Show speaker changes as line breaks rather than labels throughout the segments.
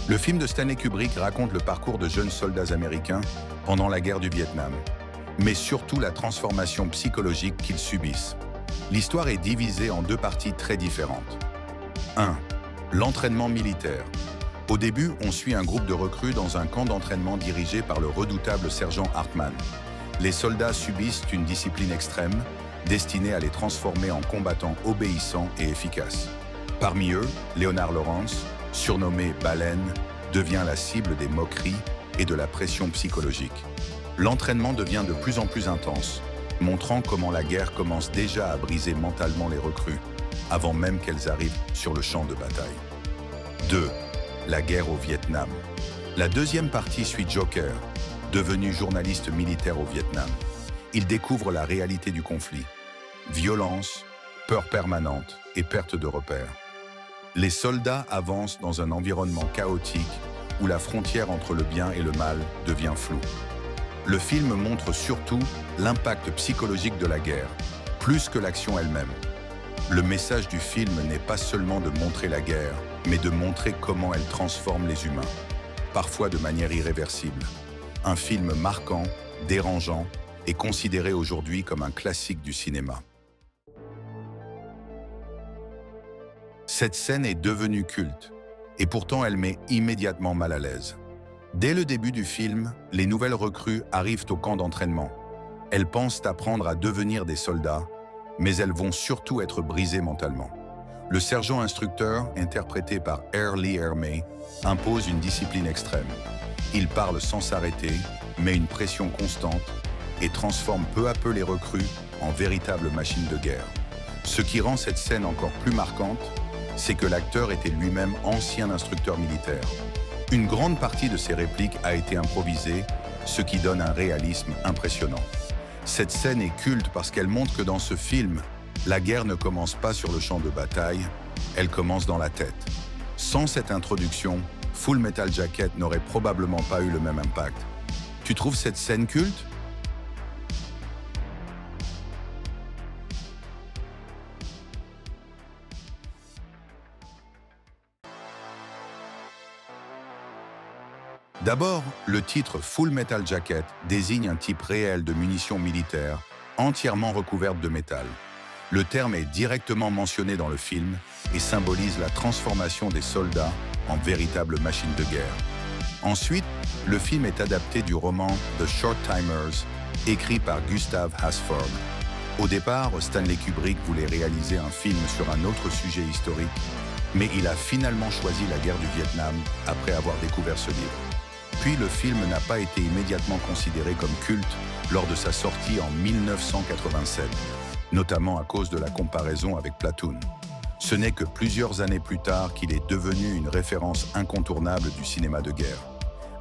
Le film de Stanley Kubrick raconte le parcours de jeunes soldats américains pendant la guerre du Vietnam, mais surtout la transformation psychologique qu'ils subissent. L'histoire est divisée en deux parties très différentes. 1. L'entraînement militaire. Au début, on suit un groupe de recrues dans un camp d'entraînement dirigé par le redoutable sergent Hartman. Les soldats subissent une discipline extrême, destinée à les transformer en combattants obéissants et efficaces. Parmi eux, Leonard Lawrence, surnommé Baleine, devient la cible des moqueries et de la pression psychologique. L'entraînement devient de plus en plus intense, montrant comment la guerre commence déjà à briser mentalement les recrues, avant même qu'elles arrivent sur le champ de bataille. 2. La guerre au Vietnam. La deuxième partie suit Joker, devenu journaliste militaire au Vietnam. Il découvre la réalité du conflit. Violence, peur permanente et perte de repères. Les soldats avancent dans un environnement chaotique où la frontière entre le bien et le mal devient floue. Le film montre surtout l'impact psychologique de la guerre, plus que l'action elle-même. Le message du film n'est pas seulement de montrer la guerre, mais de montrer comment elle transforme les humains, parfois de manière irréversible. Un film marquant, dérangeant et considéré aujourd'hui comme un classique du cinéma. Cette scène est devenue culte, et pourtant elle met immédiatement mal à l'aise. Dès le début du film, les nouvelles recrues arrivent au camp d'entraînement. Elles pensent apprendre à devenir des soldats, mais elles vont surtout être brisées mentalement. Le sergent instructeur, interprété par Lee Ermey, impose une discipline extrême. Il parle sans s'arrêter, met une pression constante et transforme peu à peu les recrues en véritables machines de guerre. Ce qui rend cette scène encore plus marquante, c'est que l'acteur était lui-même ancien instructeur militaire. Une grande partie de ses répliques a été improvisée, ce qui donne un réalisme impressionnant. Cette scène est culte parce qu'elle montre que dans ce film, la guerre ne commence pas sur le champ de bataille, elle commence dans la tête. Sans cette introduction, Full Metal Jacket n'aurait probablement pas eu le même impact. Tu trouves cette scène culte ? D'abord, le titre Full Metal Jacket désigne un type réel de munitions militaires entièrement recouvertes de métal. Le terme est directement mentionné dans le film et symbolise la transformation des soldats en véritables machines de guerre. Ensuite, le film est adapté du roman The Short Timers, écrit par Gustav Hasford. Au départ, Stanley Kubrick voulait réaliser un film sur un autre sujet historique, mais il a finalement choisi la guerre du Vietnam après avoir découvert ce livre. Puis le film n'a pas été immédiatement considéré comme culte lors de sa sortie en 1987, notamment à cause de la comparaison avec Platoon. Ce n'est que plusieurs années plus tard qu'il est devenu une référence incontournable du cinéma de guerre.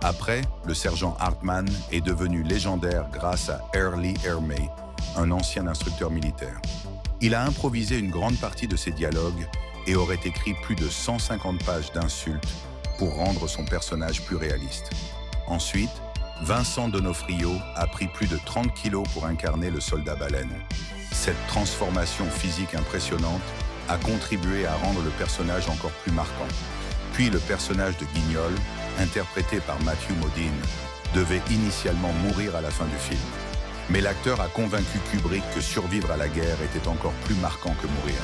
Après, le sergent Hartman est devenu légendaire grâce à Lee Ermey, un ancien instructeur militaire. Il a improvisé une grande partie de ses dialogues et aurait écrit plus de 150 pages d'insultes pour rendre son personnage plus réaliste. Ensuite, Vincent D'Onofrio a pris plus de 30 kilos pour incarner le soldat Baleine. Cette transformation physique impressionnante a contribué à rendre le personnage encore plus marquant. Puis le personnage de Guignol, interprété par Matthew Modine, devait initialement mourir à la fin du film. Mais l'acteur a convaincu Kubrick que survivre à la guerre était encore plus marquant que mourir.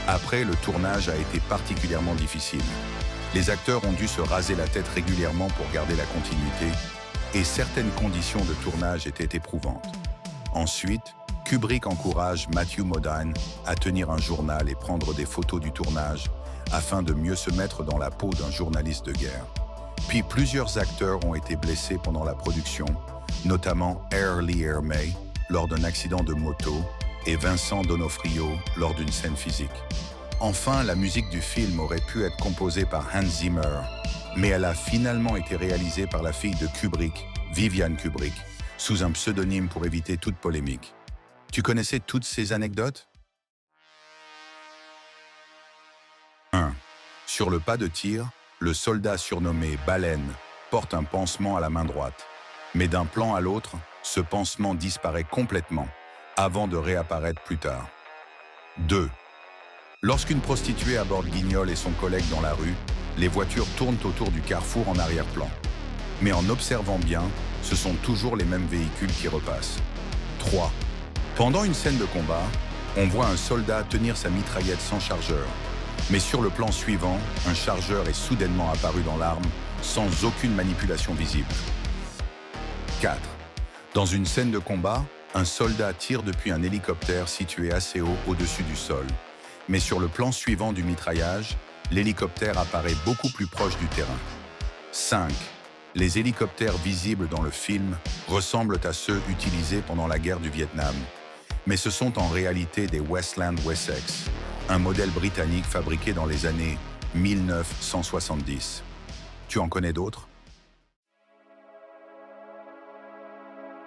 Après, le tournage a été particulièrement difficile. Les acteurs ont dû se raser la tête régulièrement pour garder la continuité, et certaines conditions de tournage étaient éprouvantes. Ensuite, Kubrick encourage Matthew Modine à tenir un journal et prendre des photos du tournage afin de mieux se mettre dans la peau d'un journaliste de guerre. Puis plusieurs acteurs ont été blessés pendant la production, notamment Lee Ermey lors d'un accident de moto et Vincent D'Onofrio lors d'une scène physique. Enfin, la musique du film aurait pu être composée par Hans Zimmer, mais elle a finalement été réalisée par la fille de Kubrick, Viviane Kubrick, sous un pseudonyme pour éviter toute polémique. Tu connaissais toutes ces anecdotes ? 1. Sur le pas de tir, le soldat surnommé Baleine porte un pansement à la main droite. Mais d'un plan à l'autre, ce pansement disparaît complètement, avant de réapparaître plus tard. 2. Lorsqu'une prostituée aborde Guignol et son collègue dans la rue, les voitures tournent autour du carrefour en arrière-plan. Mais en observant bien, ce sont toujours les mêmes véhicules qui repassent. 3. Pendant une scène de combat, on voit un soldat tenir sa mitraillette sans chargeur. Mais sur le plan suivant, un chargeur est soudainement apparu dans l'arme, sans aucune manipulation visible. 4. Dans une scène de combat, un soldat tire depuis un hélicoptère situé assez haut au-dessus du sol. Mais sur le plan suivant du mitraillage, l'hélicoptère apparaît beaucoup plus proche du terrain. 5. Les hélicoptères visibles dans le film ressemblent à ceux utilisés pendant la guerre du Vietnam. Mais ce sont en réalité des Westland Wessex, un modèle britannique fabriqué dans les années 1970. Tu en connais d'autres?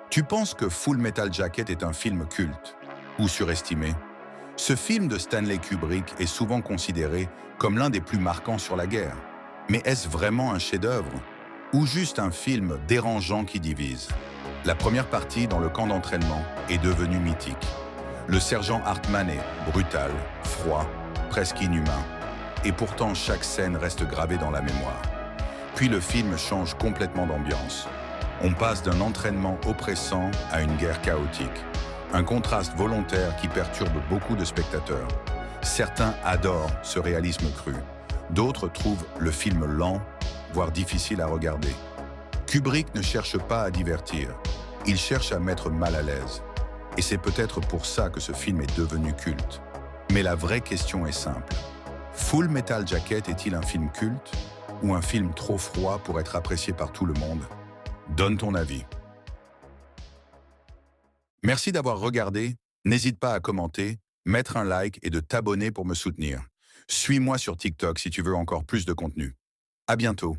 Tu penses que Full Metal Jacket est un film culte ou surestimé? Ce film de Stanley Kubrick est souvent considéré comme l'un des plus marquants sur la guerre. Mais est-ce vraiment un chef-d'œuvre ou juste un film dérangeant qui divise? La première partie dans le camp d'entraînement est devenue mythique. Le sergent Hartman est brutal, froid, presque inhumain. Et pourtant, chaque scène reste gravée dans la mémoire. Puis le film change complètement d'ambiance. On passe d'un entraînement oppressant à une guerre chaotique. Un contraste volontaire qui perturbe beaucoup de spectateurs. Certains adorent ce réalisme cru. D'autres trouvent le film lent, voire difficile à regarder. Kubrick ne cherche pas à divertir. Il cherche à mettre mal à l'aise. Et c'est peut-être pour ça que ce film est devenu culte. Mais la vraie question est simple. Full Metal Jacket est-il un film culte ou un film trop froid pour être apprécié par tout le monde? Donne ton avis. Merci d'avoir regardé. N'hésite pas à commenter, mettre un like et de t'abonner pour me soutenir. Suis-moi sur TikTok si tu veux encore plus de contenu. À bientôt.